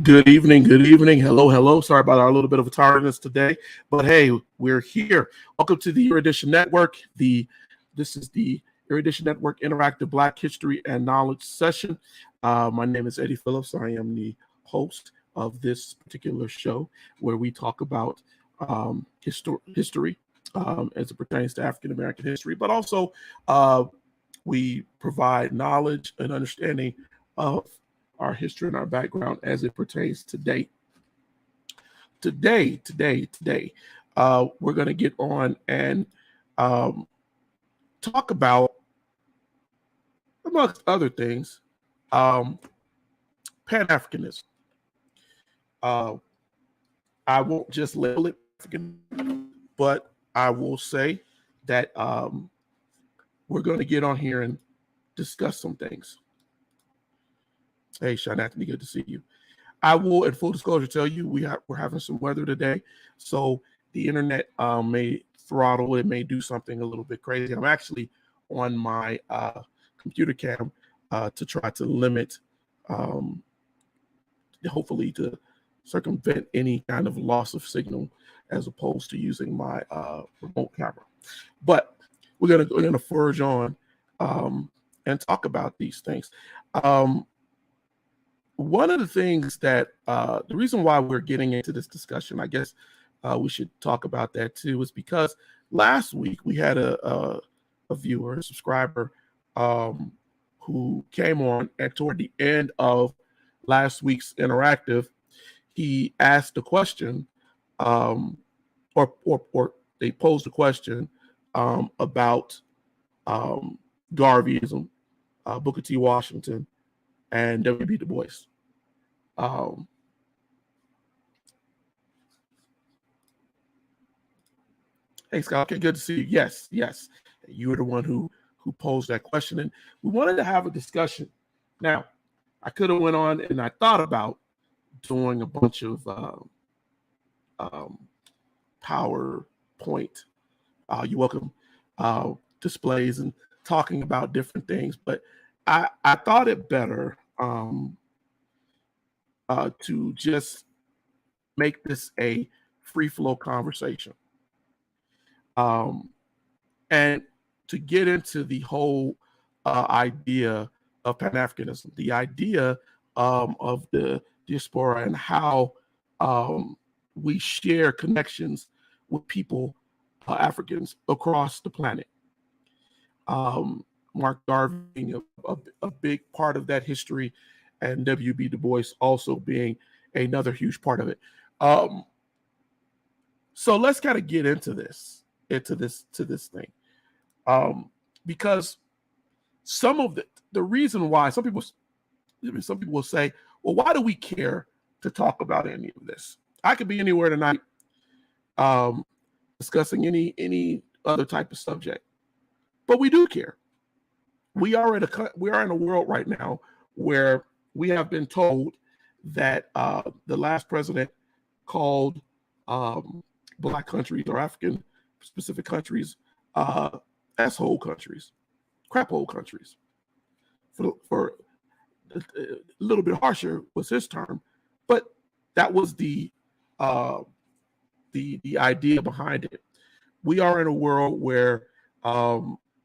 Good evening. Good evening. Hello. Hello. Sorry about our little bit of a tardiness today, but hey, we're here. Welcome to the Erudition Network. This is the Erudition Network Interactive Black History and Knowledge Session. My name is Eddie Phillips. I am the host of this particular show where we talk about history as it pertains to African American history, but also we provide knowledge and understanding of our history and our background as it pertains to date. Today, we're going to get on and talk about, amongst other things, Pan-Africanism. I won't just label it African, but I will say that we're going to get on here and discuss some things. Hey, Sean Anthony, good to see you. I will, in full disclosure, tell you we're having some weather today, so the internet may throttle. It may do something a little bit crazy. I'm actually on my computer cam to try to limit, hopefully to circumvent any kind of loss of signal, as opposed to using my remote camera. But we're gonna forge on and talk about these things. One of the things that the reason why we're getting into this discussion, I guess we should talk about that too, is because last week we had a viewer, a subscriber, who came on, and toward the end of last week's interactive, he asked a question, or they posed a question about Garveyism, Booker T. Washington, and W.E.B. Du Bois. Hey, Scott. Okay, good to see you. Yes. You were the one who posed that question, and we wanted to have a discussion. Now, I could have went on and I thought about doing a bunch of PowerPoint, you're welcome, displays and talking about different things, but I thought it better to just make this a free flow conversation, and to get into the whole idea of Pan-Africanism, the idea of the diaspora, and how we share connections with people, Africans across the planet. Mark Garvey being a big part of that history, and W.E.B. Du Bois also being another huge part of it. So let's kind of get into this thing, because some of the reason why some people will say, well, why do we care to talk about any of this? I could be anywhere tonight discussing any other type of subject, but we do care. We are in a world right now where we have been told that the last president called Black countries or African specific countries asshole countries, crap hole countries. For a little bit harsher was his term, but that was the idea behind it. We are in a world where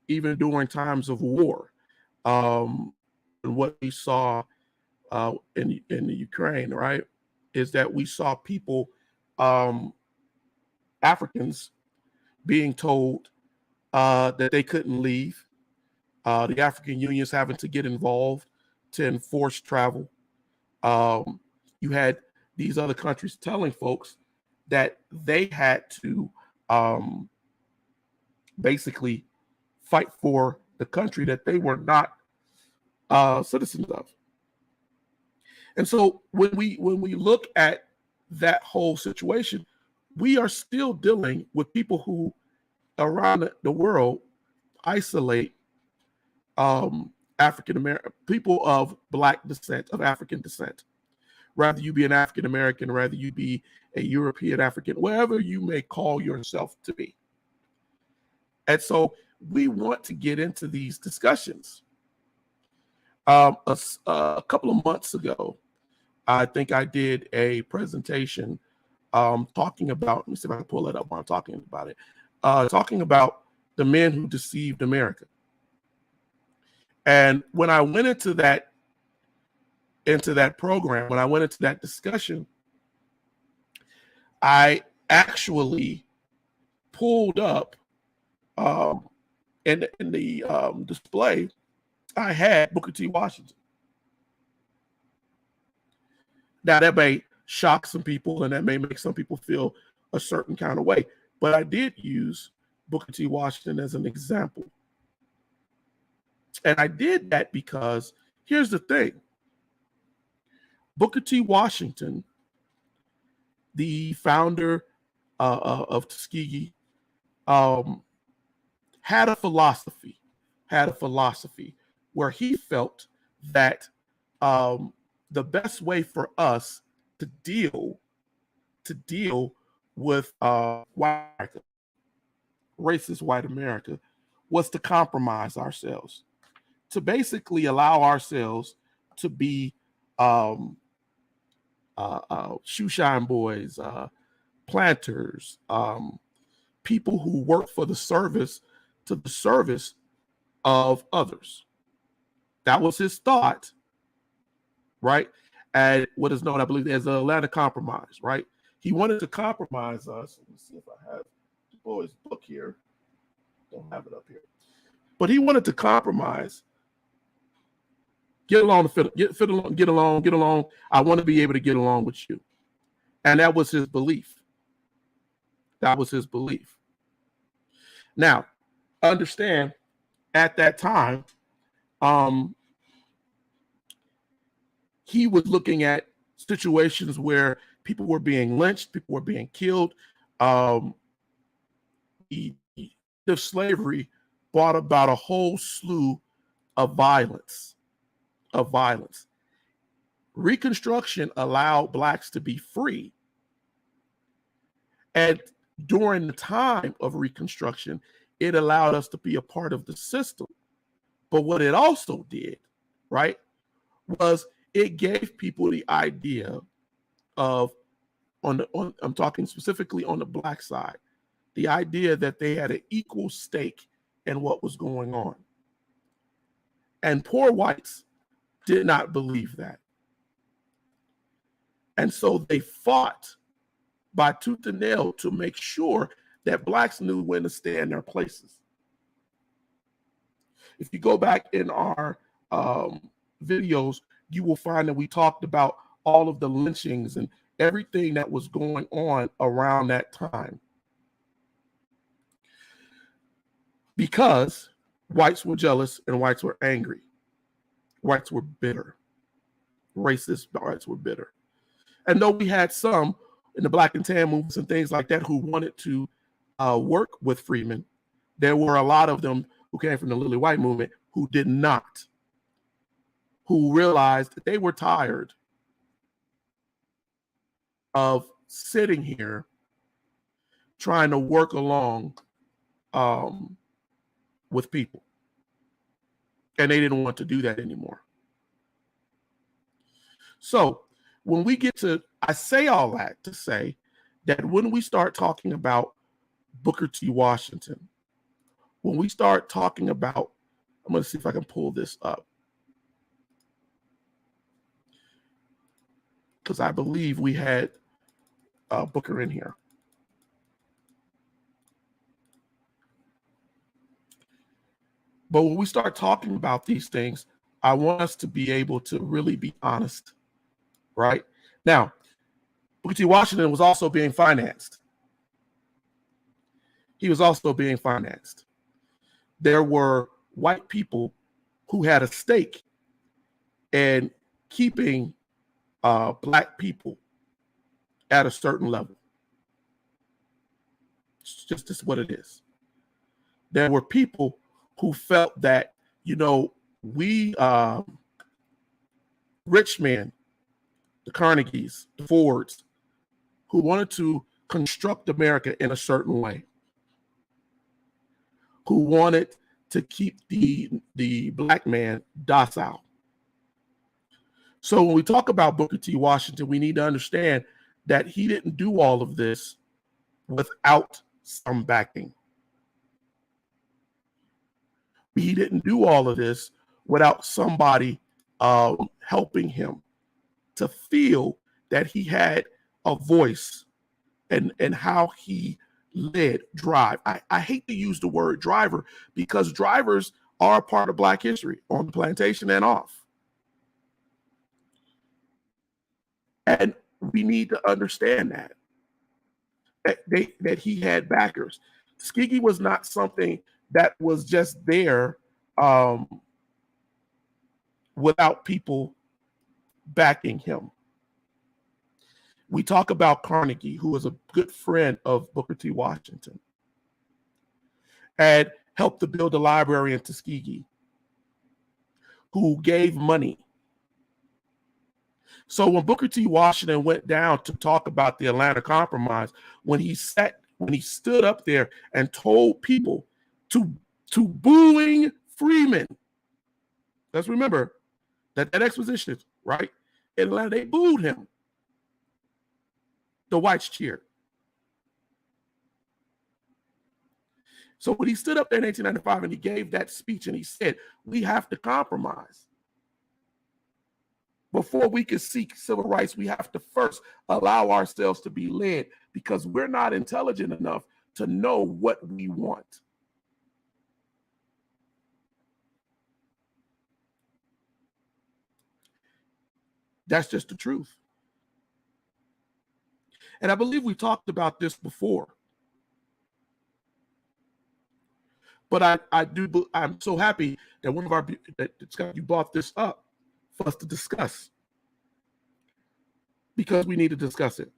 even during times of war, and what we saw in the Ukraine, right, is that we saw people, Africans, being told that they couldn't leave. The African unions having to get involved to enforce travel. You had these other countries telling folks that they had to basically fight for the country that they were not citizens of. And so when we look at that whole situation, we are still dealing with people who around the world isolate African American people of Black descent, of African descent. Rather you be an African American, rather you be a European African, wherever you may call yourself to be. And so we want to get into these discussions. A couple of months ago, I think I did a presentation talking about, let me see if I can pull it up while I'm talking about it, talking about the men who deceived America. And when I went into that program, when I went into that discussion, I actually pulled up in the display, I had Booker T. Washington. Now that may shock some people and that may make some people feel a certain kind of way, but I did use Booker T. Washington as an example. And I did that because here's the thing. Booker T. Washington, the founder of Tuskegee, had a philosophy where he felt that the best way for us to deal with white America, racist white America, was to compromise ourselves, to basically allow ourselves to be shoe shine boys, planters, people who work for the service of others. That was his thought, right? And what is known, I believe, as the Atlanta Compromise, right? He wanted to compromise us. Let me see if I have Dubois' book here. Don't have it up here. But he wanted to compromise. Get along, get along. I want to be able to get along with you. And that was his belief. Now, understand, at that time, he was looking at situations where people were being lynched, people were being killed. The slavery brought about a whole slew of violence. Reconstruction allowed Blacks to be free. And during the time of Reconstruction, it allowed us to be a part of the system. But what it also did, right, was it gave people the idea of, I'm talking specifically on the Black side, the idea that they had an equal stake in what was going on. And poor whites did not believe that. And so they fought by tooth and nail to make sure that Blacks knew when to stay in their places. If you go back in our videos, you will find that we talked about all of the lynchings and everything that was going on around that time. Because whites were jealous and whites were angry. Whites were bitter. Racist whites were bitter. And though we had some in the Black and Tan movements and things like that who wanted to work with freedmen, there were a lot of them who came from the Lily White movement who did not, who realized that they were tired of sitting here trying to work along with people. And they didn't want to do that anymore. So when we get to, I say all that to say that when we start talking about Booker T. Washington, when we start talking about, I'm going to see if I can pull this up. because I believe we had Booker in here. But when we start talking about these things, I want us to be able to really be honest, right? Now, Booker T. Washington was also being financed. He was also being financed. There were white people who had a stake in keeping black people at a certain level. It's just what it is. There were people who felt that, you know, we rich men, the Carnegies, the Fords, who wanted to construct America in a certain way, who wanted to keep the black man docile. So when we talk about Booker T. Washington, we need to understand that he didn't do all of this without some backing. He didn't do all of this without somebody helping him to feel that he had a voice and how he led, drive. I hate to use the word driver because drivers are a part of Black history on the plantation and off. And we need to understand that he had backers. Tuskegee was not something that was just there without people backing him. We talk about Carnegie, who was a good friend of Booker T. Washington, and helped to build a library in Tuskegee, who gave money. So when Booker T. Washington went down to talk about the Atlanta Compromise, when he stood up there and told people to booing Freeman, let's remember that exposition, right? In Atlanta, they booed him. The whites cheered. So when he stood up there in 1895 and he gave that speech and he said, we have to compromise. Before we can seek civil rights, we have to first allow ourselves to be led because we're not intelligent enough to know what we want. That's just the truth. And I believe we talked about this before. But I'm so happy that Scott, you brought this up for us to discuss, because we need to discuss it.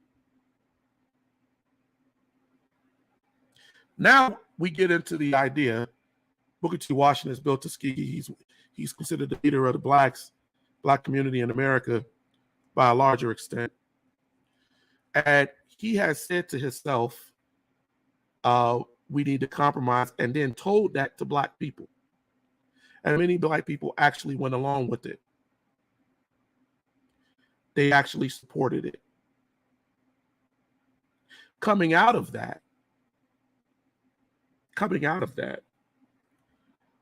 Now we get into the idea. Booker T. Washington has built Tuskegee. He's considered the leader of the Black community in America by a larger extent. And he has said to himself, we need to compromise, and then told that to Black people. And many Black people actually went along with it. They actually supported it. Coming out of that,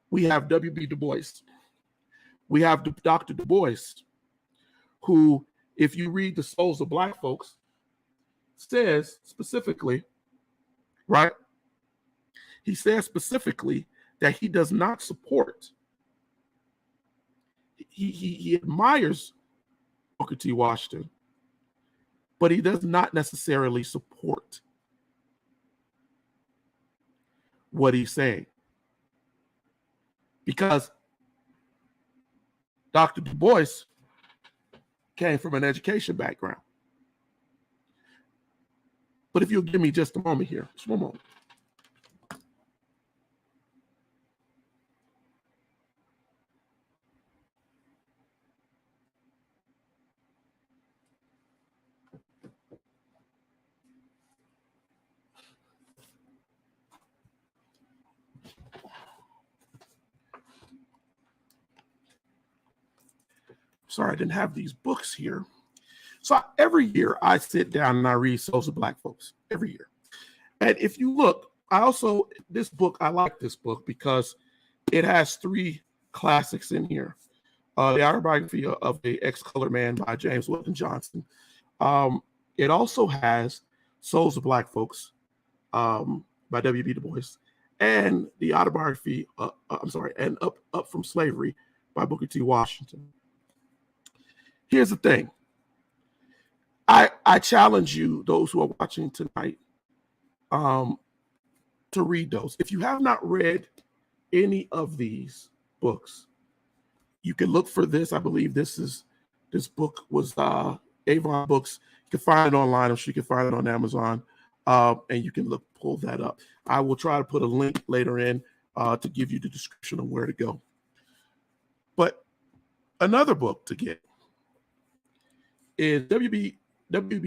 we have W.B. Du Bois. We have Dr. Du Bois, who, if you read The Souls of Black Folks, says specifically, right? He says specifically that he does not support. He admires Booker T. Washington, but he does not necessarily support what he's saying. Because Dr. Du Bois came from an education background. But if you'll give me just a moment here, just one moment. Sorry, I didn't have these books here. So every year I sit down and I read Souls of Black Folks, every year. And if you look, I like this book because it has 3 classics in here. The Autobiography of the Ex-Colored Man by James Weldon Johnson, It also has Souls of Black Folks by W.E.B. Du Bois, and the autobiography, and Up from Slavery by Booker T. Washington. Here's the thing. I challenge you, those who are watching tonight, to read those. If you have not read any of these books, you can look for this. I believe this book was Avon Books. You can find it online, or you can find it on Amazon, and you can pull that up. I will try to put a link later in to give you the description of where to go. But another book to get is W.E.B.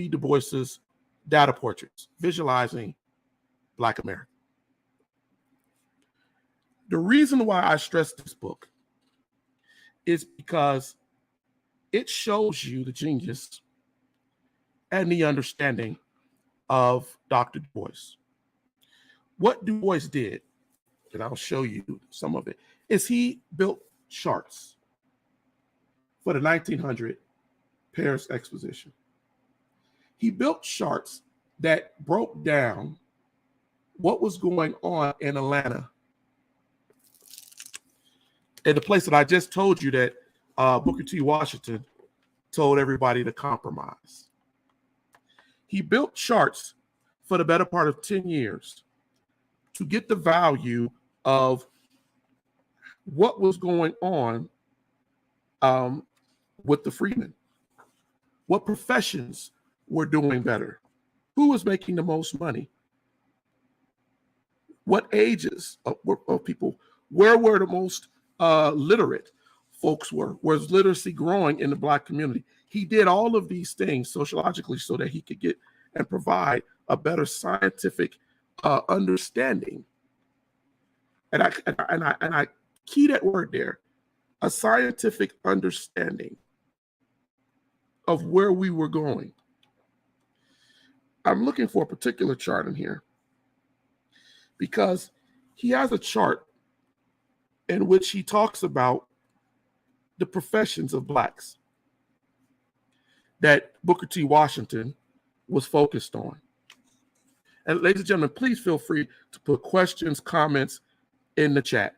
Du Bois's Data Portraits, Visualizing Black America. The reason why I stress this book is because it shows you the genius and the understanding of Dr. Du Bois. What Du Bois did, and I'll show you some of it, is he built charts for the 1900 Paris Exposition. He built charts that broke down what was going on in Atlanta, in the place that I just told you that Booker T. Washington told everybody to compromise. He built charts for the better part of 10 years to get the value of what was going on with the freedmen, what professions were doing better, who was making the most money, what ages of people, where were the most literate folks were, was literacy growing in the Black community. He did all of these things sociologically so that he could get and provide a better scientific understanding. And I key that word there, a scientific understanding of where we were going. I'm looking for a particular chart in here because he has a chart in which he talks about the professions of Blacks that Booker T. Washington was focused on. And ladies and gentlemen, please feel free to put questions, comments in the chat.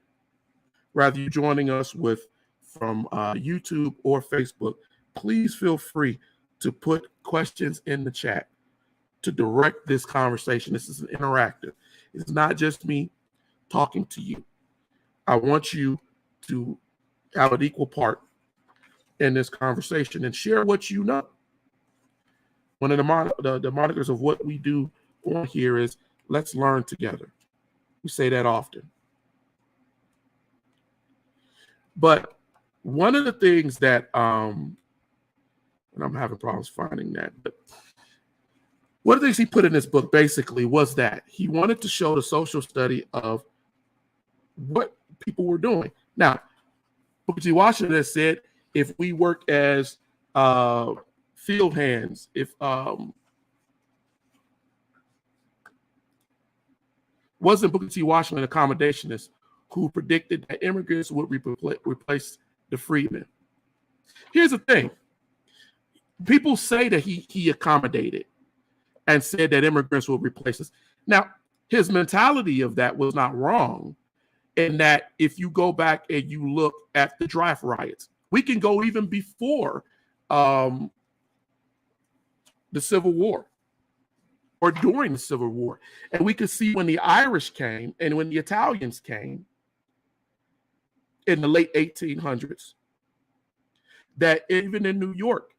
Rather you joining us from YouTube or Facebook, please feel free to put questions in the chat to direct this conversation. This is interactive. It's not just me talking to you. I want you to have an equal part in this conversation and share what you know. One of the monikers of what we do on here is let's learn together. We say that often. But one of the things that, and I'm having problems finding that, but one of the things he put in this book basically was that he wanted to show the social study of what people were doing. Now, Booker T. Washington has said, if we work as field hands, if wasn't Booker T. Washington an accommodationist who predicted that immigrants would replace the freedmen? Here's the thing. People say that he accommodated and said that immigrants will replace us. Now, his mentality of that was not wrong, in that if you go back and you look at the draft riots, we can go even before the Civil War or during the Civil War. And we could see when the Irish came and when the Italians came in the late 1800s, that even in New York,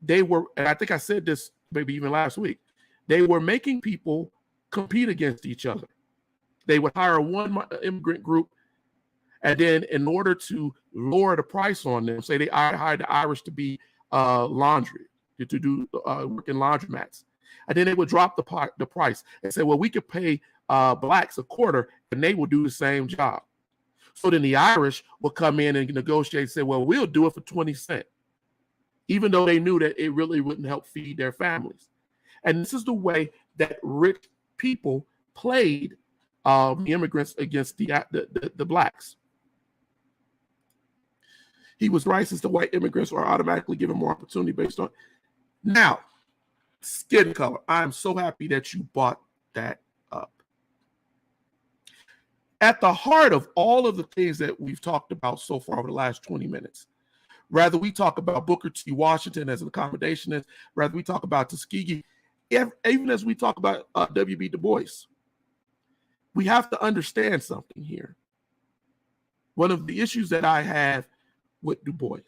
they were, and I think I said this maybe even last week, they were making people compete against each other. They would hire one immigrant group, and then in order to lower the price on them, say they hired the Irish to be laundry, to do work in laundromats. And then they would drop the price and say, well, we could pay Blacks a quarter, and they will do the same job. So then the Irish would come in and negotiate and say, well, we'll do it for 20 cents, even though they knew that it really wouldn't help feed their families. And this is the way that rich people played the immigrants against the Blacks. He was racist. The white immigrants were automatically given more opportunity based on. Now, Skin color. I'm so happy that you brought that up. At the heart of all of the things that we've talked about so far over the last 20 minutes, rather we talk about Booker T. Washington as an accommodationist, rather we talk about Tuskegee, even as we talk about W.E.B. Du Bois, we have to understand something here. One of the issues that I have with Du Bois,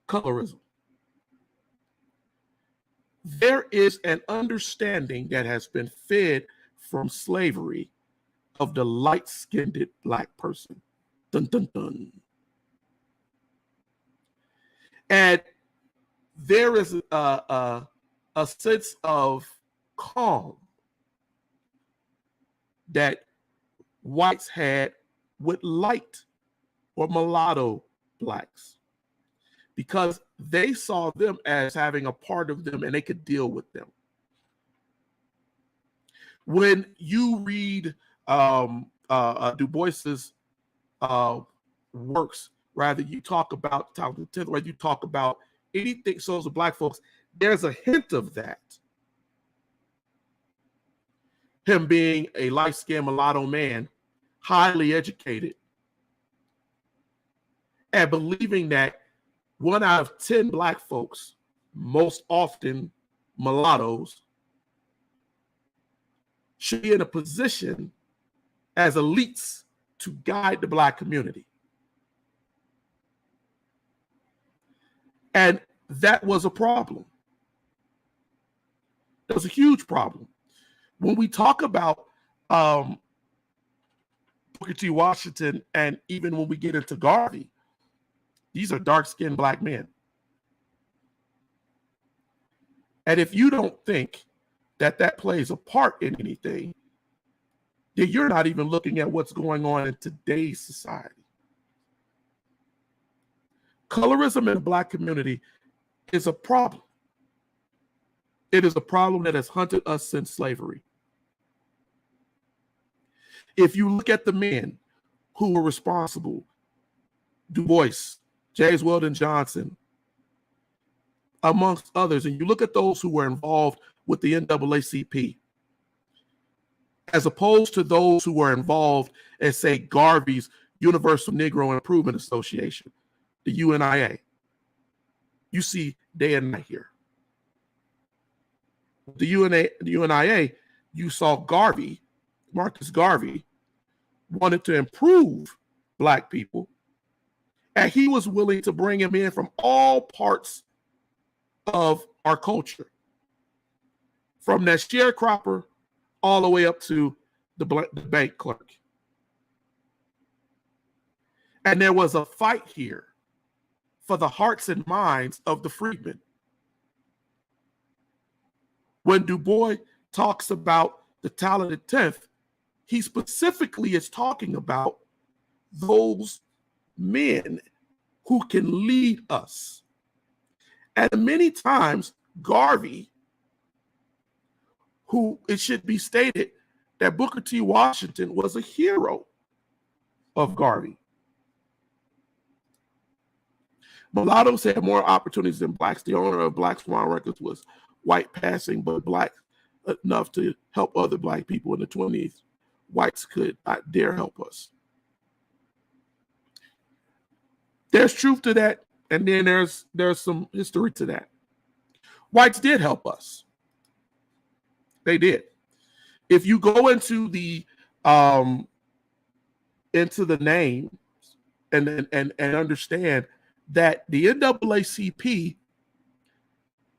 colorism. There is an understanding that has been fed from slavery of the light-skinned black person. Dun, dun, dun. And there is a sense of calm that whites had with light or mulatto blacks, because they saw them as having a part of them and they could deal with them. When you read Du Bois's works, rather you talk about the 10th, whether you talk about anything souls of black folks, there's a hint of that. Him being a light-skinned mulatto man, highly educated, and believing that 1 out of 10 black folks, most often mulattoes, should be in a position as elites to guide the black community. And that was a problem. It was a huge problem. When we talk about Booker T. Washington, and even when we get into Garvey, these are dark-skinned black men. And if you don't think that that plays a part in anything, then you're not even looking at what's going on in today's society. Colorism in the black community is a problem. It is a problem that has hunted us since slavery. If you look at the men who were responsible, Du Bois, James Weldon Johnson, amongst others, and you look at those who were involved with the NAACP, as opposed to those who were involved in, say, Garvey's Universal Negro Improvement Association, the UNIA, you see day and night here. The UNIA, you saw Garvey, Marcus Garvey, wanted to improve black people, and he was willing to bring him in from all parts of our culture, from that sharecropper all the way up to the bank clerk. And there was a fight here for the hearts and minds of the freedmen. When Du Bois talks about the talented 10th, he specifically is talking about those men who can lead us. And many times, Garvey, who it should be stated that Booker T. Washington was a hero of Garvey. Mulattoes had more opportunities than blacks. The owner of Black Swan Records was white passing, but black enough to help other black people in the 20s. Whites could not dare help us. There's truth to that, and then there's some history to that. Whites did help us. They did. If you go into the names and understand that the NAACP,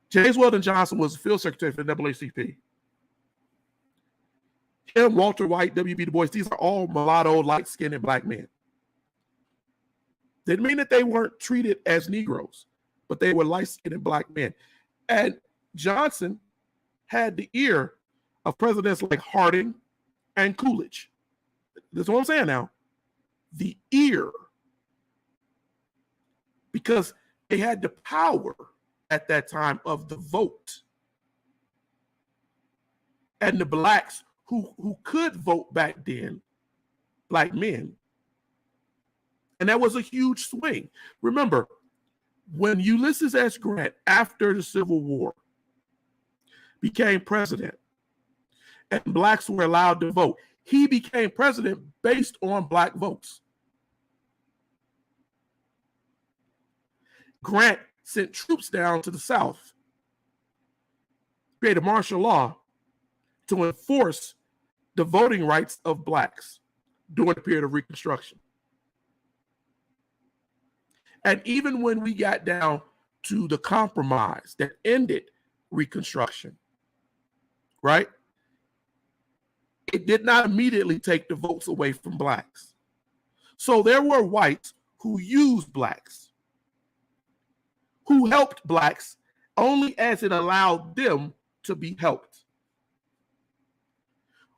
James Weldon Johnson was the field secretary for the NAACP. Him, Walter White, W.E.B. Du Bois, these are all mulatto, light-skinned black men. Didn't mean that they weren't treated as Negroes, but they were light-skinned black men. And Johnson had the ear of presidents like Harding and Coolidge. That's what I'm saying now. The ear. Because they had the power at that time of the vote. And the blacks who could vote back then, black men. And that was a huge swing. Remember, When Ulysses S. Grant, after the Civil War, became president and blacks were allowed to vote, he became president based on black votes. Grant sent troops down to the South, created martial law to enforce the voting rights of blacks during the period of Reconstruction. And even when we got down to the compromise that ended Reconstruction, right? It did not immediately take the votes away from blacks. So there were whites who used blacks, who helped blacks only as it allowed them to be helped.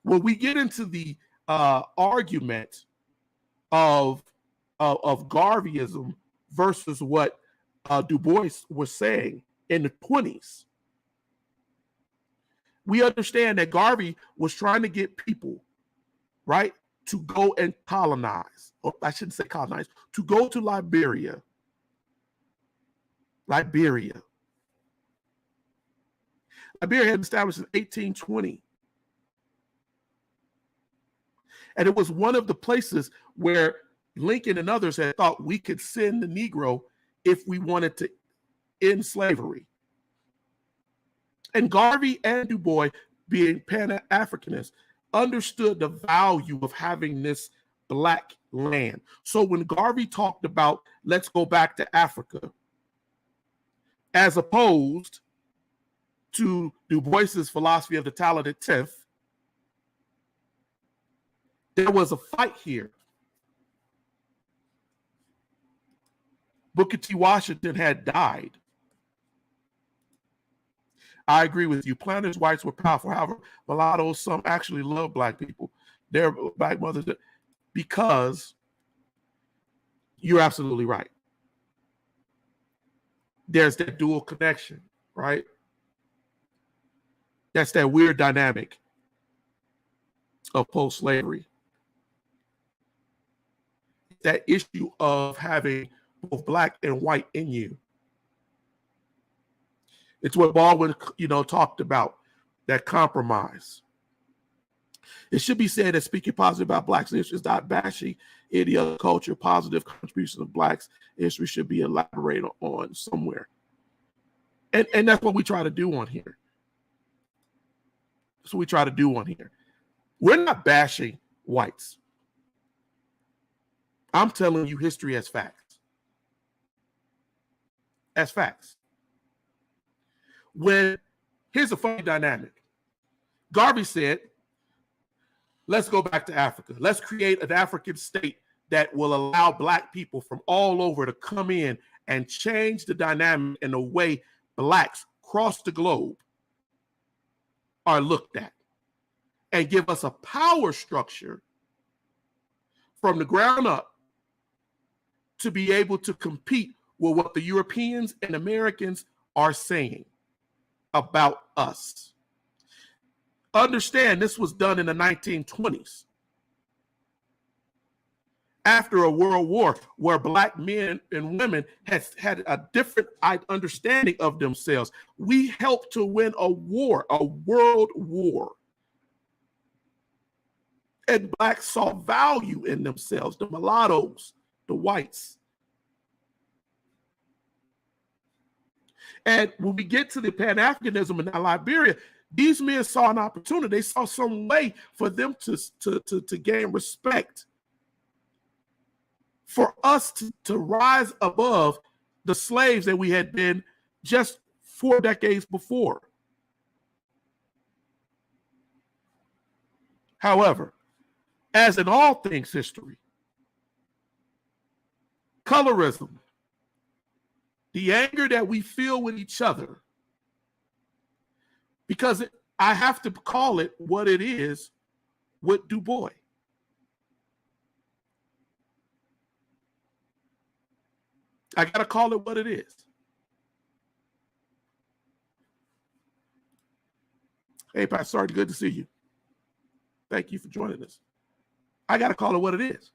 When we get into the argument of Garveyism versus what Du Bois was saying in the 20s, we understand that Garvey was trying to get people, right, to go and colonize. Or I shouldn't say colonize, to go to Liberia. Liberia had been established in 1820. And it was one of the places where Lincoln and others had thought we could send the Negro if we wanted to end slavery. And Garvey and Du Bois, being Pan-Africanists, understood the value of having this black land. So when Garvey talked about, let's go back to Africa, as opposed to Du Bois's philosophy of the talented tenth, there was a fight here. Booker T. Washington had died. I agree with you. Planters whites were powerful. However, mulattoes, some actually love black people. Their black mothers, because you're absolutely right. There's that dual connection, right? That's that weird dynamic of post-slavery. That issue of having both black and white in you. It's what Baldwin, talked about, that compromise. It should be said that speaking positive about blacks history is not bashing any other culture. Positive contributions of blacks history should be elaborated on somewhere. And that's what we try to do on here. That's what we try to do on here. We're not bashing whites. I'm telling you history as facts. As facts. Here's a funny dynamic. Garvey said, let's go back to Africa. Let's create an African state that will allow black people from all over to come in and change the dynamic in the way blacks across the globe are looked at, and give us a power structure from the ground up to be able to compete with what the Europeans and Americans are saying about us. Understand, this was done in the 1920s. After a world war where black men and women had a different understanding of themselves. We helped to win a war, a world war. And blacks saw value in themselves, the mulattoes, the whites. And when we get to the Pan-Africanism in Liberia, these men saw an opportunity. They saw some way for them to gain respect, for us to rise above the slaves that we had been just 4 decades before. However, as in all things history, colorism, the anger that we feel with each other, because I have to call it what it is with Du Bois. I got to call it what it is. Hey, Pastor Sergeant, good to see you. Thank you for joining us. I got to call it what it is.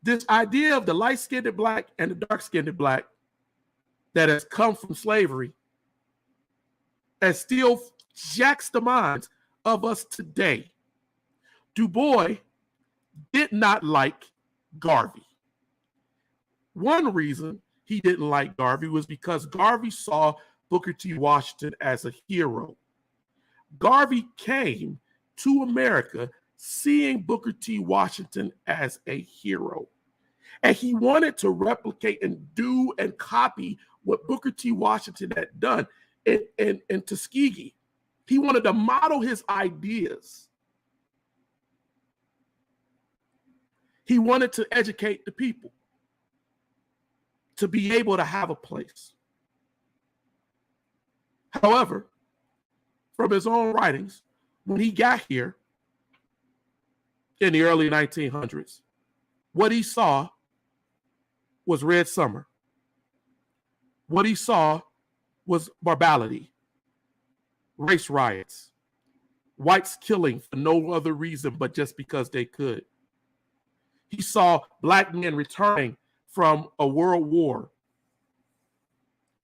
This idea of the light-skinned black and the dark-skinned black that has come from slavery and still jacks the minds of us today. Dubois did not like Garvey. One reason he didn't like Garvey was because Garvey saw Booker T. Washington as a hero. Garvey came to America seeing Booker T. Washington as a hero. And he wanted to replicate and do and copy what Booker T. Washington had done in Tuskegee. He wanted to model his ideas. He wanted to educate the people to be able to have a place. However, from his own writings, when he got here in the early 1900s, what he saw was Red Summer. What he saw was barbarity, race riots, whites killing for no other reason but just because they could. He saw black men returning from a world war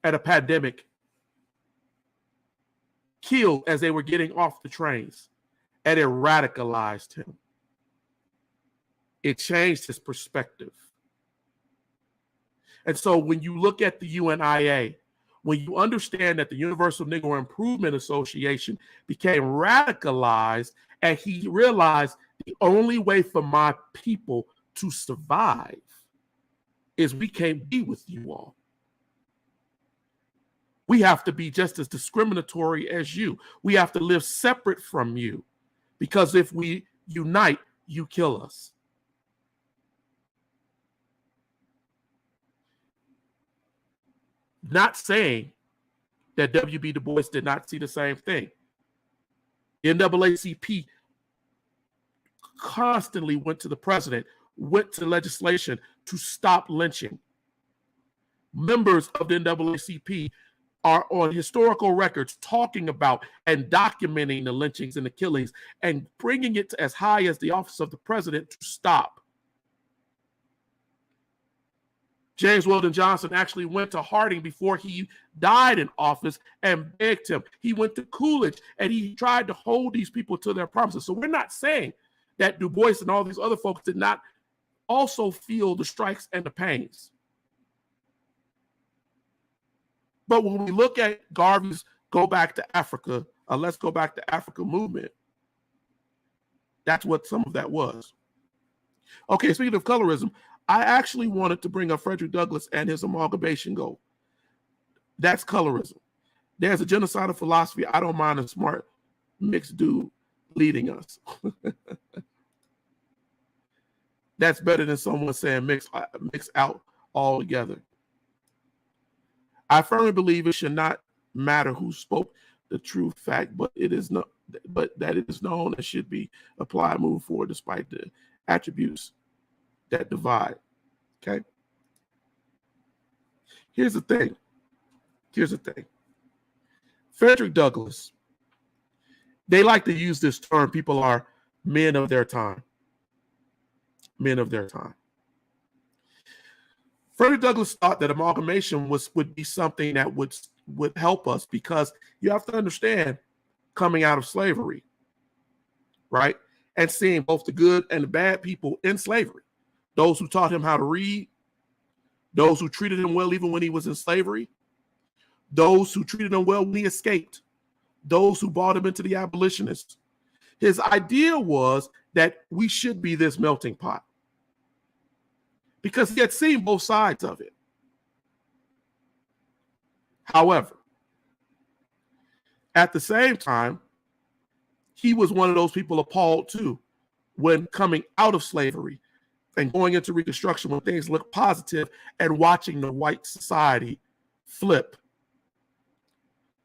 and a pandemic, killed as they were getting off the trains, and it radicalized him. It changed his perspective. And so when you look at the UNIA, when you understand that the Universal Negro Improvement Association became radicalized, and he realized the only way for my people to survive is we can't be with you all. We have to be just as discriminatory as you. We have to live separate from you, because if we unite, you kill us. Not saying that W.B. Du Bois did not see the same thing. NAACP constantly went to the president, went to legislation to stop lynching. Members of the NAACP are on historical records talking about and documenting the lynchings and the killings and bringing it to as high as the office of the president to stop. James Weldon Johnson actually went to Harding before he died in office and begged him. He went to Coolidge and he tried to hold these people to their promises. So we're not saying that Du Bois and all these other folks did not also feel the strikes and the pains. But when we look at Garvey's Go Back to Africa, Let's Go Back to Africa movement, that's what some of that was. Okay, speaking of colorism, I actually wanted to bring up Frederick Douglass and his amalgamation goal. That's colorism. There's a genocidal philosophy. I don't mind a smart mixed dude leading us. That's better than someone saying mix out altogether. I firmly believe it should not matter who spoke the true fact, but that it is known and should be applied moving forward despite the attributes that divide. Okay. Here's the thing. Frederick Douglass, they like to use this term. People are men of their time. Men of their time. Frederick Douglass thought that amalgamation would be something that would help us, because you have to understand, coming out of slavery, right? And seeing both the good and the bad people in slavery. Those who taught him how to read, those who treated him well even when he was in slavery, those who treated him well when he escaped, those who brought him into the abolitionists. His idea was that we should be this melting pot, because he had seen both sides of it. However, at the same time, he was one of those people appalled too when coming out of slavery and going into Reconstruction, when things look positive, and watching the white society flip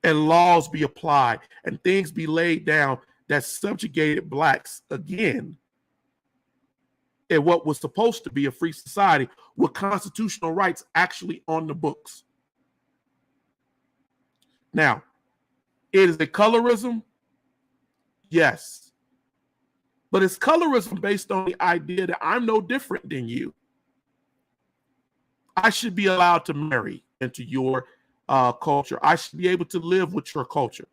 and laws be applied and things be laid down that subjugated blacks again in what was supposed to be a free society with constitutional rights actually on the books. Now, is it colorism? Yes. But it's colorism based on the idea that I'm no different than you. I should be allowed to marry into your culture. I should be able to live with your culture.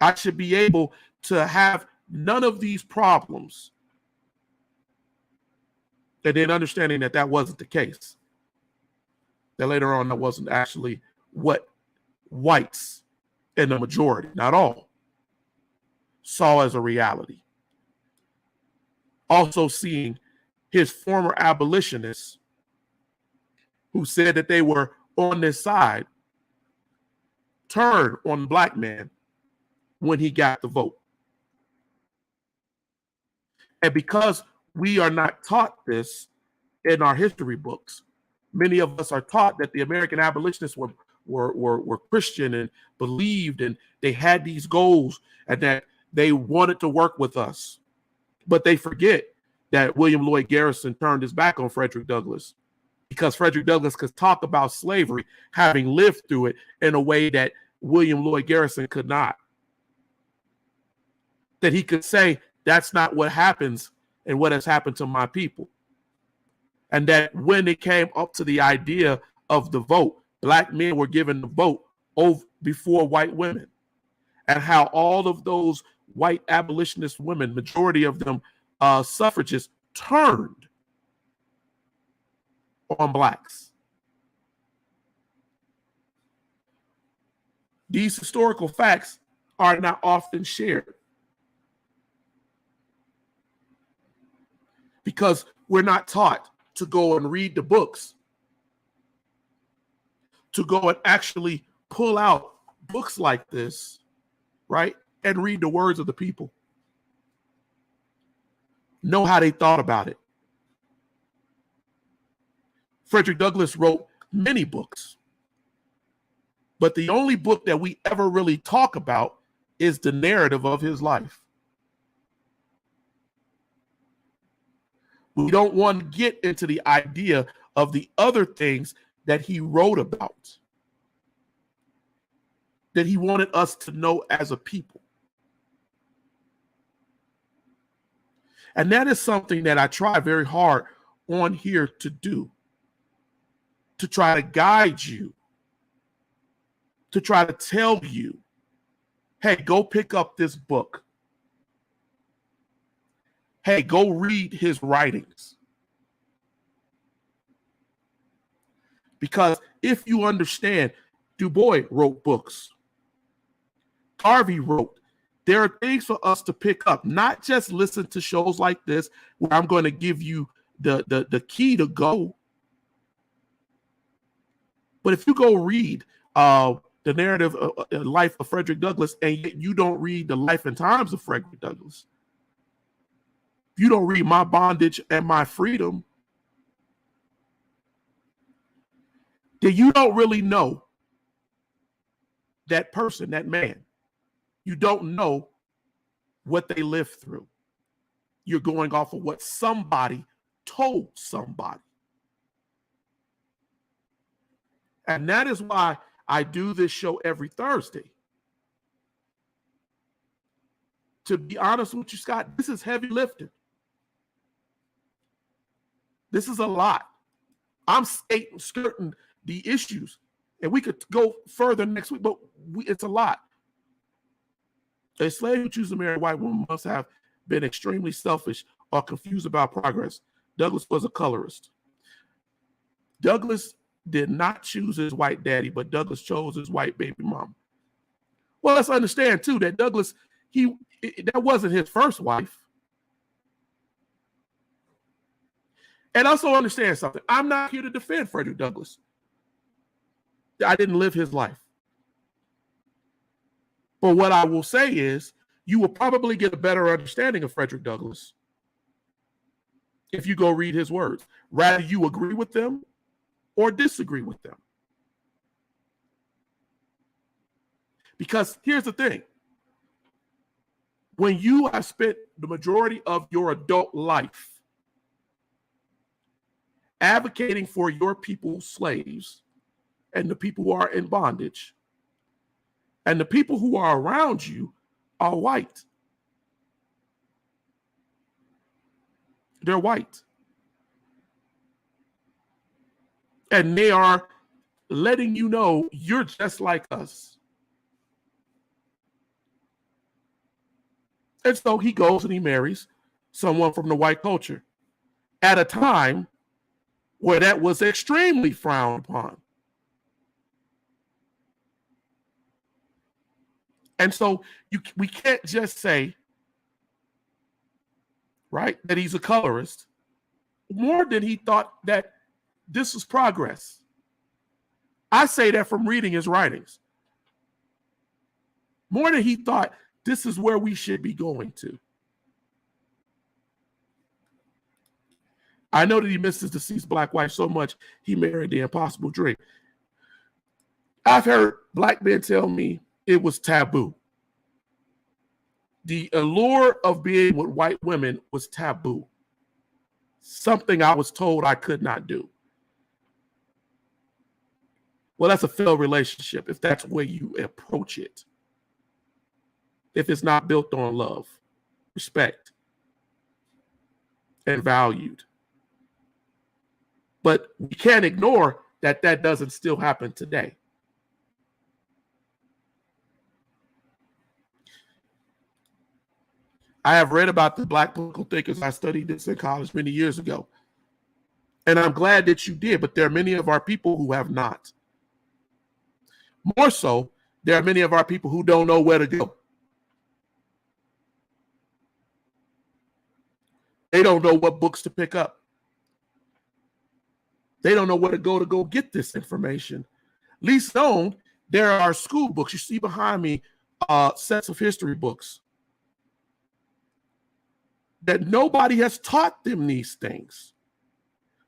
I should be able to have none of these problems. And then understanding that that wasn't the case. That later on, that wasn't actually what whites in the majority, not all, saw as a reality. Also seeing his former abolitionists who said that they were on this side turn on the black man when he got the vote. And because we are not taught this in our history books, many of us are taught that the American abolitionists were Christian and believed, and they had these goals and that they wanted to work with us. But they forget that William Lloyd Garrison turned his back on Frederick Douglass because Frederick Douglass could talk about slavery, having lived through it in a way that William Lloyd Garrison could not. That he could say, that's not what happens and what has happened to my people. And that when it came up to the idea of the vote, black men were given the vote before white women. And how all of those white abolitionist women, majority of them suffragists, turned on blacks. These historical facts are not often shared because we're not taught to go and read the books, to go and actually pull out books like this, right? And read the words of the people. Know how they thought about it. Frederick Douglass wrote many books, but the only book that we ever really talk about is the narrative of his life. We don't want to get into the idea of the other things that he wrote about, that he wanted us to know as a people. And that is something that I try very hard on here to do, to try to guide you, to try to tell you, hey, go pick up this book. Hey, go read his writings. Because if you understand, Dubois wrote books. Garvey wrote. There are things for us to pick up, not just listen to shows like this where I'm going to give you the key to go. But if you go read the narrative life of Frederick Douglass and yet you don't read the life and times of Frederick Douglass, if you don't read My Bondage and My Freedom, then you don't really know that person, that man. You don't know what they lived through. You're going off of what somebody told somebody. And that is why I do this show every Thursday. To be honest with you, Scott, this is heavy lifting. This is a lot. I'm skirting the issues, and we could go further next week, but it's a lot. A slave who chooses to marry a white woman must have been extremely selfish or confused about progress. Douglass was a colorist. Douglass did not choose his white daddy, but Douglass chose his white baby mama. Well, let's understand, too, that Douglass, that wasn't his first wife. And also understand something. I'm not here to defend Frederick Douglass. I didn't live his life. But what I will say is you will probably get a better understanding of Frederick Douglass if you go read his words. Rather you agree with them or disagree with them. Because here's the thing. When you have spent the majority of your adult life advocating for your people, slaves, and the people who are in bondage, and the people who are around you are white. They're white. And they are letting you know you're just like us. And so he goes and he marries someone from the white culture at a time where that was extremely frowned upon. And so we can't just say, right, that he's a colorist, more than he thought that this was progress. I say that from reading his writings. More than he thought this is where we should be going to. I know that he missed his deceased black wife so much, he married the impossible dream. I've heard black men tell me it was taboo. The allure of being with white women was taboo. Something I was told I could not do. Well, that's a failed relationship if that's where you approach it. If it's not built on love, respect, and valued. But we can't ignore that that doesn't still happen today. I have read about the black political thinkers. I studied this in college many years ago. And I'm glad that you did, but there are many of our people who have not. More so, there are many of our people who don't know where to go. They don't know what books to pick up. They don't know where to go get this information. Least known, there are school books. You see behind me sets of history books that nobody has taught them these things.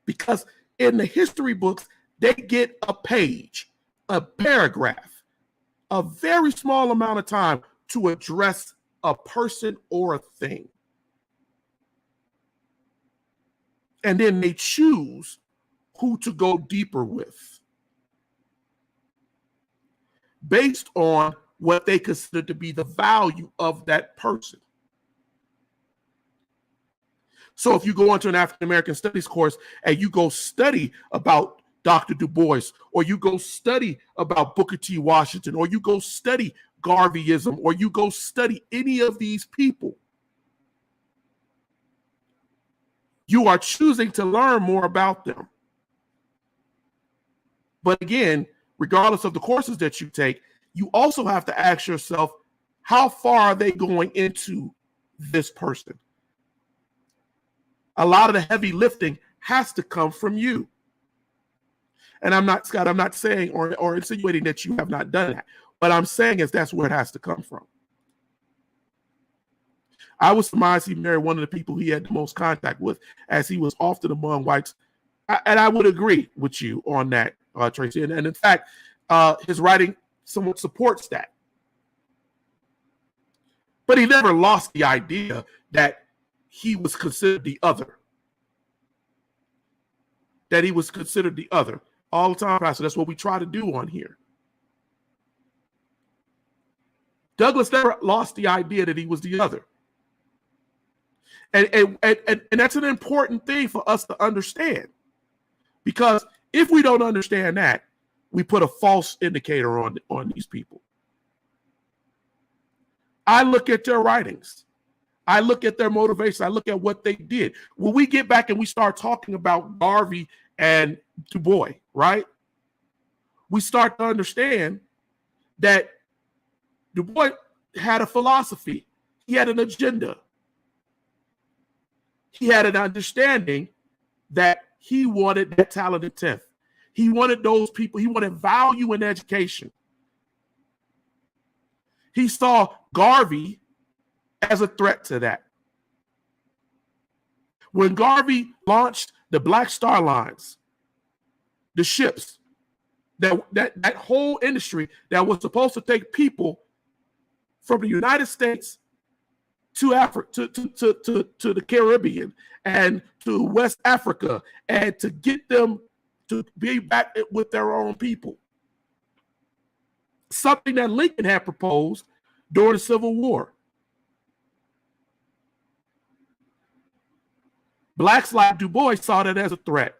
Because in the history books, they get a page, a paragraph, a very small amount of time to address a person or a thing. And then they choose who to go deeper with based on what they consider to be the value of that person. So if you go onto an African-American studies course and you go study about Dr. Dubois, or you go study about Booker T. Washington, or you go study Garveyism, or you go study any of these people, you are choosing to learn more about them. But again, regardless of the courses that you take, you also have to ask yourself, how far are they going into this person? A lot of the heavy lifting has to come from you. And I'm not, Scott, I'm not saying or insinuating that you have not done that. What I'm saying is that's where it has to come from. I was surmised he married one of the people he had the most contact with, as he was often among whites. And I would agree with you on that, Tracy. And in fact, his writing somewhat supports that. But he never lost the idea that he was considered the other. That he was considered the other. All the time, Pastor. That's what we try to do on here. Douglass never lost the idea that he was the other. And that's an important thing for us to understand. Because if we don't understand that, we put a false indicator on these people. I look at their writings. I look at their motivation. I look at what they did. When we get back and we start talking about Garvey and Dubois, right? We start to understand that Dubois had a philosophy. He had an agenda. He had an understanding that he wanted that talented tenth. He wanted those people. He wanted value in education. He saw Garvey as a threat to that. When Garvey launched the Black Star Lines, the ships, that whole industry that was supposed to take people from the United States to Africa, to the Caribbean and to West Africa, and to get them to be back with their own people. Something that Lincoln had proposed during the Civil War. Blacks like Du Bois saw that as a threat.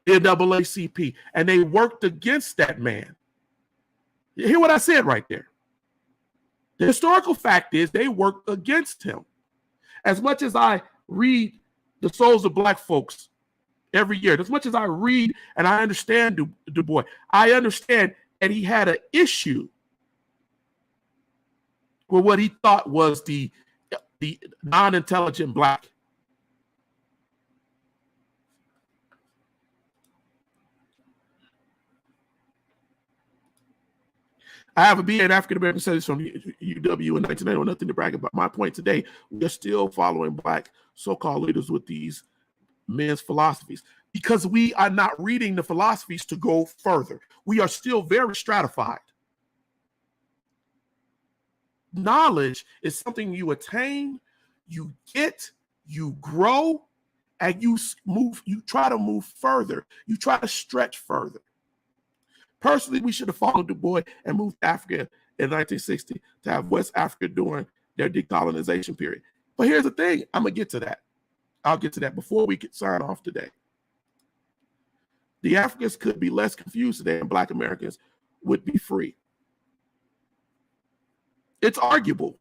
NAACP, and they worked against that man. You hear what I said right there? The historical fact is they worked against him. As much as I read The Souls of Black Folks every year, as much as I read and I understand Du Bois, I understand that he had an issue with what he thought was the non-intelligent black. I have a BA in African American Studies from UW in 1991. Nothing to brag about. My point today, we are still following black so-called leaders with these men's philosophies because we are not reading the philosophies to go further. We are still very stratified. Knowledge is something you attain, you get, you grow, and you move. You try to move further. You try to stretch further. Personally, we should have followed Du Bois and moved to Africa in 1960 to have West Africa during their decolonization period. But here's the thing. I'm going to get to that. I'll get to that before we can sign off today. The Africans could be less confused today and Black Americans would be free. It's arguable.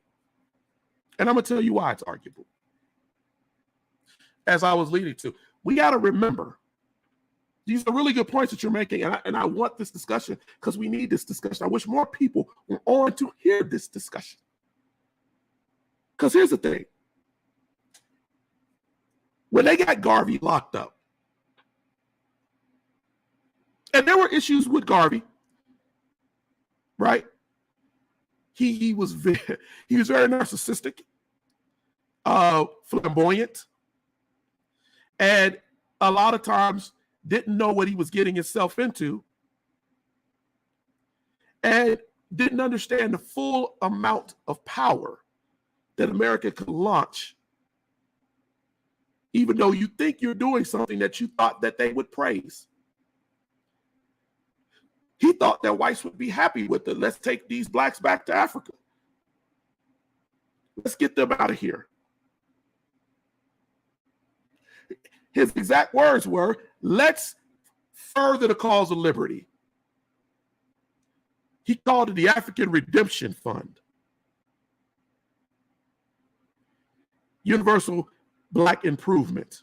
And I'm going to tell you why it's arguable. As I was leading to, we got to remember, these are really good points that you're making, and I want this discussion because we need this discussion. I wish more people were on to hear this discussion. Because here's the thing. When they got Garvey locked up, and there were issues with Garvey, right? He was very narcissistic, flamboyant, and a lot of times didn't know what he was getting himself into and didn't understand the full amount of power that America could launch, even though you think you're doing something that you thought that they would praise. He thought that whites would be happy with it. Let's take these blacks back to Africa. Let's get them out of here. His exact words were, let's further the cause of liberty. He called it the African Redemption Fund. Universal Black Improvement.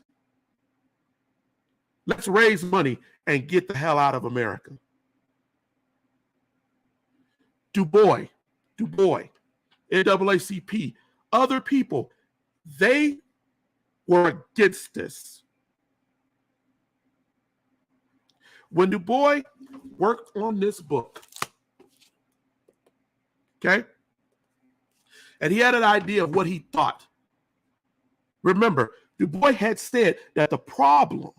Let's raise money and get the hell out of America. Du Bois, NAACP, other people, they were against this. When Du Bois worked on this book, okay, and he had an idea of what he thought. Remember, Du Bois had said that the problem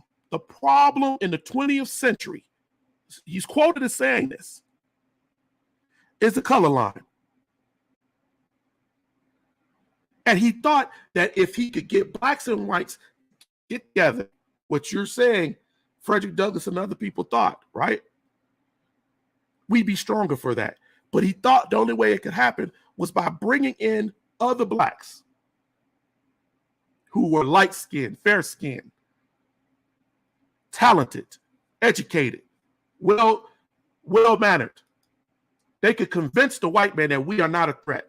in the 20th century, he's quoted as saying this, is the color line. And he thought that if he could get blacks and whites get together, what you're saying, Frederick Douglass and other people thought, right? We'd be stronger for that. But he thought the only way it could happen was by bringing in other blacks who were light-skinned, fair-skinned, talented, educated, well-mannered. They could convince the white man that we are not a threat.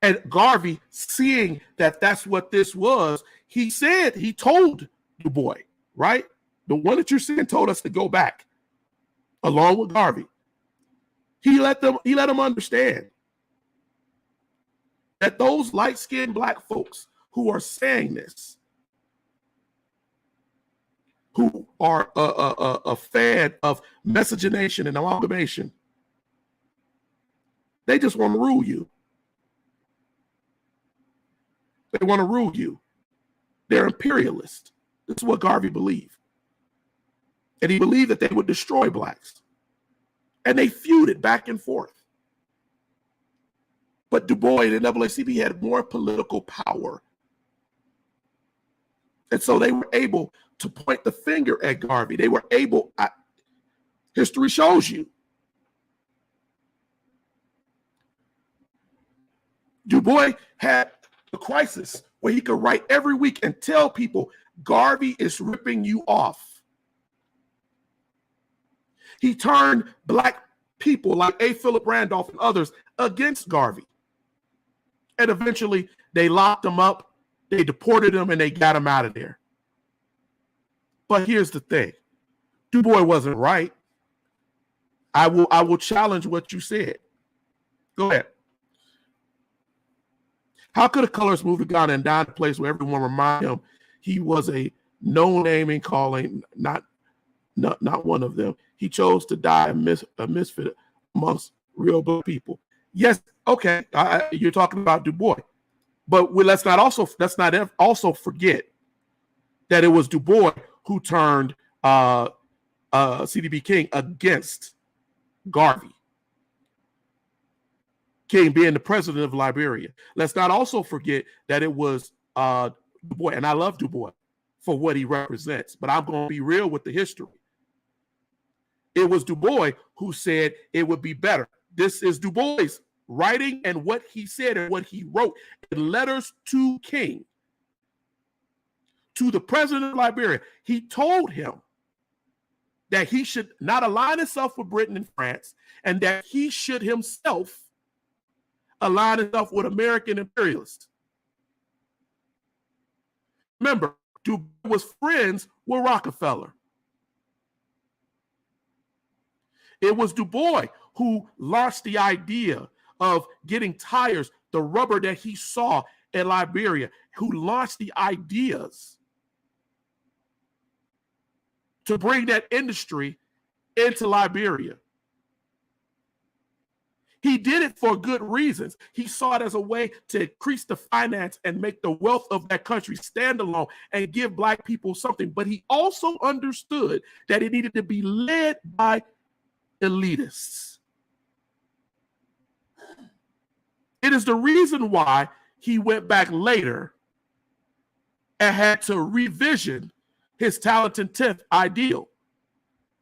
And Garvey, seeing that that's what this was, he told Du Bois, right? The one that you're seeing told us to go back, along with Garvey. He let them understand that those light-skinned black folks who are saying this, who are a fan of miscegenation and amalgamation, they just want to rule you. They want to rule you. They're imperialist. This is what Garvey believed. And he believed that they would destroy blacks. And they feuded back and forth. But Du Bois and the NAACP had more political power. And so they were able to point the finger at Garvey. They were able, history shows you. Du Bois had a crisis where he could write every week and tell people, Garvey is ripping you off. He turned black people like A. Philip Randolph and others against Garvey. And eventually they locked him up, they deported him, and they got him out of there. But here's the thing. Du Bois wasn't right. I will challenge what you said. Go ahead. How could a colorist move to Ghana and die in a place where everyone reminded him he was a no-name and calling, not one of them? He chose to die a misfit amongst real black people. Yes, okay, you're talking about Du Bois, but let's not also forget that it was Du Bois who turned C.D.B. King against Garvey. King being the president of Liberia. Let's not also forget that it was Du Bois, and I love Du Bois for what he represents, but I'm going to be real with the history. It was Du Bois who said it would be better. This is Du Bois writing and what he said and what he wrote in letters to King, to the president of Liberia. He told him that he should not align himself with Britain and France, and that he should himself align himself with American imperialists. Remember, Du Bois was friends with Rockefeller. It was Du Bois who launched the idea of getting tires, the rubber that he saw in Liberia, who launched the ideas to bring that industry into Liberia. He did it for good reasons. He saw it as a way to increase the finance and make the wealth of that country stand alone and give black people something. But he also understood that it needed to be led by elitists. It is the reason why he went back later and had to revision his talented 10th ideal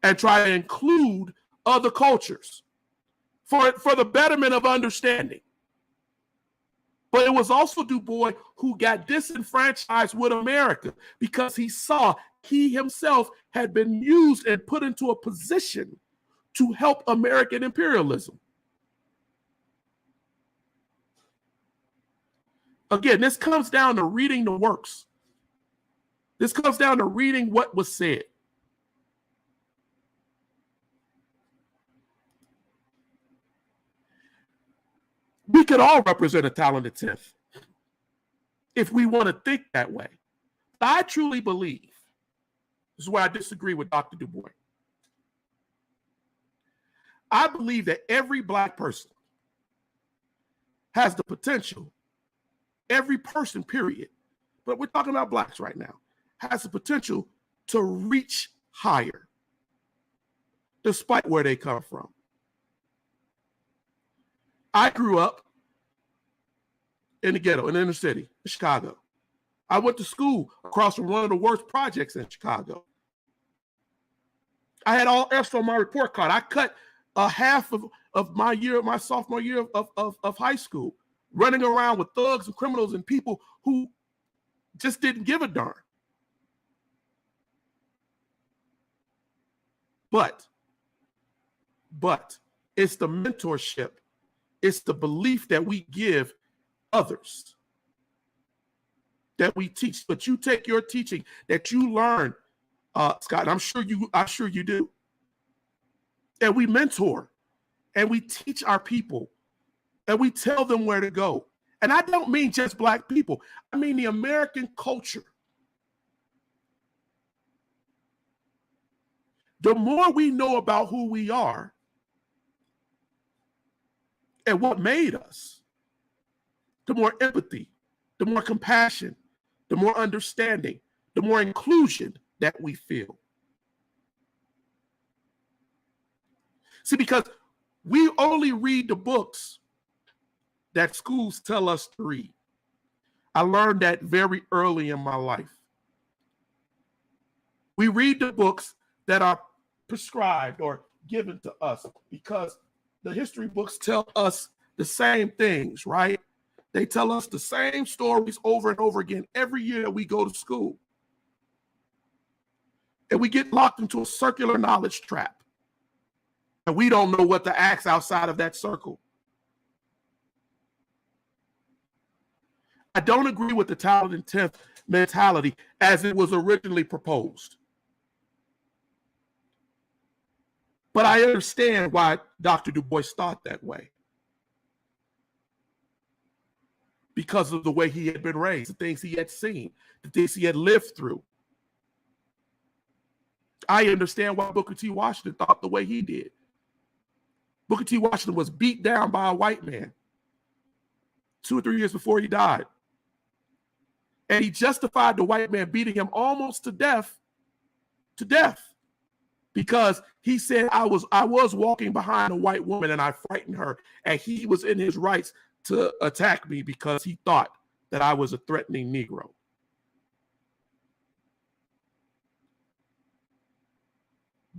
and try to include other cultures for the betterment of understanding. But it was also Du Bois who got disenfranchised with America because he saw he himself had been used and put into a position to help American imperialism. Again, this comes down to reading the works. This comes down to reading what was said. We could all represent a talented 10th if we want to think that way. But I truly believe, this is where I disagree with Dr. Du Bois. I believe that every black person has the potential, every person, period, but we're talking about blacks right now, has the potential to reach higher, despite where they come from. I grew up in the ghetto, in the inner city, in Chicago. I went to school across from one of the worst projects in Chicago. I had all F's on my report card. I cut a half of my year, my sophomore year of high school, running around with thugs and criminals and people who just didn't give a darn. But it's the mentorship, it's the belief that we give others, that we teach. But you take your teaching that you learn, Scott, I'm sure you do. And we mentor and we teach our people and we tell them where to go. And I don't mean just black people. I mean the American culture. The more we know about who we are and what made us, the more empathy, the more compassion, the more understanding, the more inclusion that we feel. See, because we only read the books that schools tell us to read. I learned that very early in my life. We read the books that are prescribed or given to us because the history books tell us the same things, right? They tell us the same stories over and over again every year we go to school. And we get locked into a circular knowledge trap. And we don't know what to ask outside of that circle. I don't agree with the talent and tenth mentality as it was originally proposed. But I understand why Dr. Dubois thought that way. Because of the way he had been raised, the things he had seen, the things he had lived through. I understand why Booker T. Washington thought the way he did. Booker T. Washington was beat down by a white man 2 or 3 years before he died. And he justified the white man beating him almost to death, because he said, I was walking behind a white woman and I frightened her, and he was in his rights to attack me because he thought that I was a threatening Negro.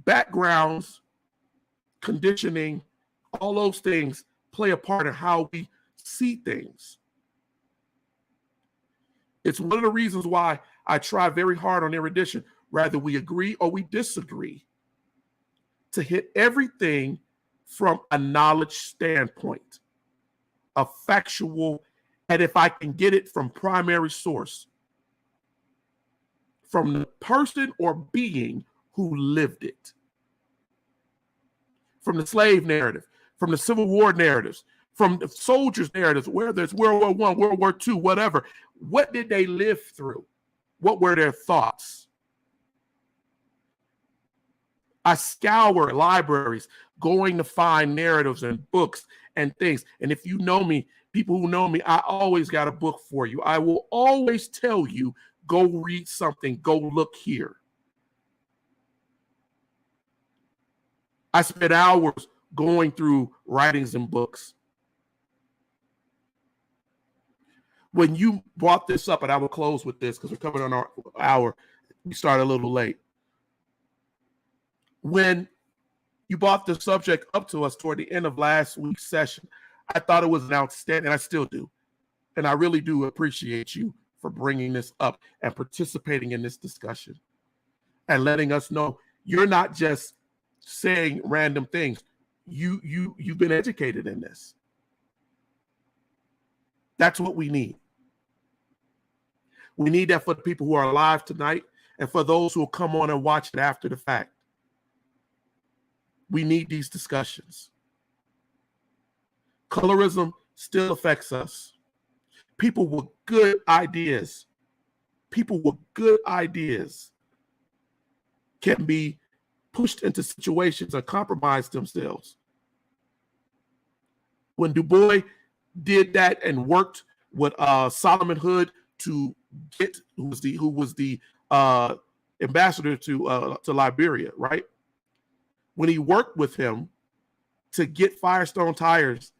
Backgrounds, conditioning, all those things play a part in how we see things. It's one of the reasons why I try very hard on Erudition, whether we agree or we disagree, to hit everything from a knowledge standpoint, a factual, and if I can get it from primary source, from the person or being who lived it, from the slave narrative, from the Civil War narratives, from the soldiers' narratives, whether it's World War I, World War II, whatever. What did they live through? What were their thoughts? I scour libraries going to find narratives and books and things. And if you know me, people who know me, I always got a book for you. I will always tell you, go read something, go look here. I spent hours going through writings and books. When you brought this up, and I will close with this because we're coming on our hour, we started a little late. When you brought the subject up to us toward the end of last week's session, I thought it was an outstanding, and I still do. And I really do appreciate you for bringing this up and participating in this discussion and letting us know you're not just saying random things. You've been educated in this. That's what we need. We need that for the people who are alive tonight and for those who will come on and watch it after the fact. We need these discussions. Colorism still affects us. People with good ideas, can be pushed into situations and compromise themselves. When Dubois did that and worked with Solomon Hood to get, who was the ambassador to Liberia, right? When he worked with him to get Firestone tires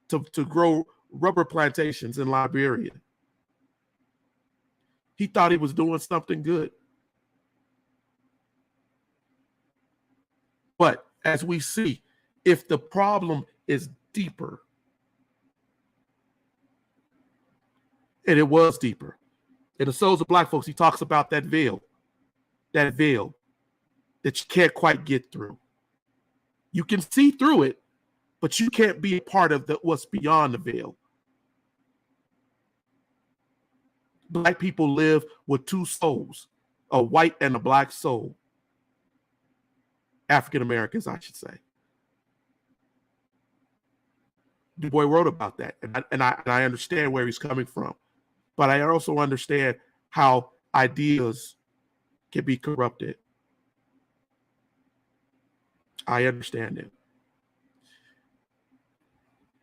to grow rubber plantations in Liberia, he thought he was doing something good. But as we see, if the problem is deeper, and it was deeper, in the Souls of Black Folks, he talks about that veil that you can't quite get through. You can see through it, but you can't be a part of what's beyond the veil. Black people live with two souls, a white and a black soul. African Americans, I should say. Du Bois wrote about that, and I understand where he's coming from, but I also understand how ideas can be corrupted. I understand it.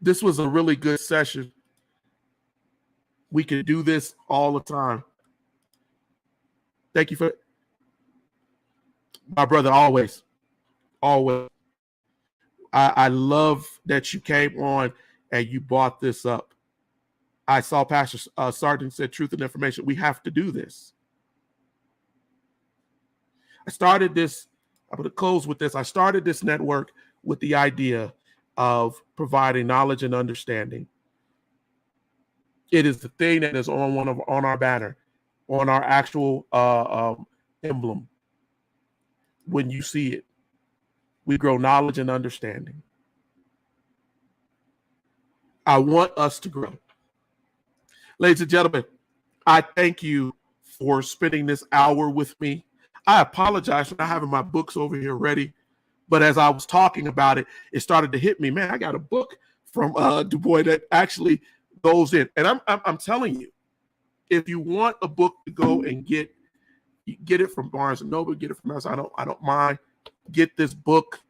This was a really good session. We can do this all the time. Thank you for my brother. Always. I love that you came on and you brought this up. I saw Pastor Sargent said truth and information. We have to do this. I'm going to close with this. I started this network with the idea of providing knowledge and understanding. It is the thing that is on our banner, on our actual emblem. when you see it. We grow knowledge and understanding. I want us to grow. Ladies and gentlemen, I thank you for spending this hour with me. I apologize for not having my books over here ready, but as I was talking about it, it started to hit me. Man, I got a book from Dubois that actually goes in. And I'm telling you, if you want a book to go and get it from Barnes & Noble, get it from us. I don't mind. Get this book.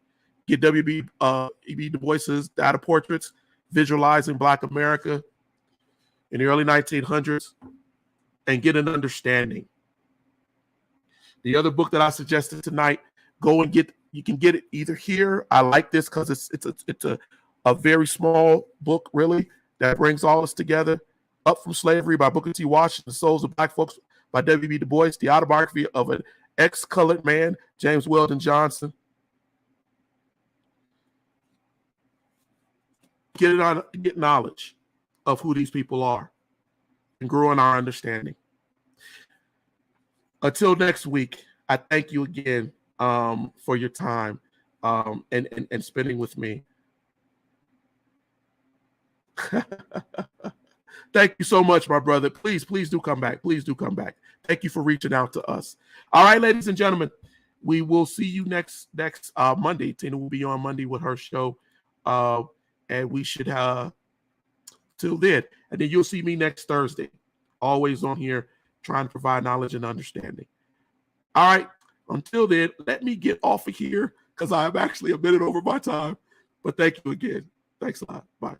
Get W.E.B. Du Bois's Data Portraits, Visualizing Black America in the early 1900s, and get an understanding. The other book that I suggested tonight, go and get. You can get it either here. I like this because it's a very small book, really, that brings all this together. Up from Slavery by Booker T. Washington, Souls of Black Folks by W.E.B. Du Bois, the autobiography of an ex-colored man, James Weldon Johnson. Get knowledge of who these people are and grow in our understanding. Until next week, I thank you again for your time and spending with me. Thank you so much, my brother. Please do come back. Please do come back. Thank you for reaching out to us. All right, ladies and gentlemen, we will see you next Monday. Tina will be on Monday with her show. And we should till then. And then you'll see me next Thursday. Always on here trying to provide knowledge and understanding. All right. Until then, let me get off of here because I'm actually a minute over my time. But thank you again. Thanks a lot. Bye.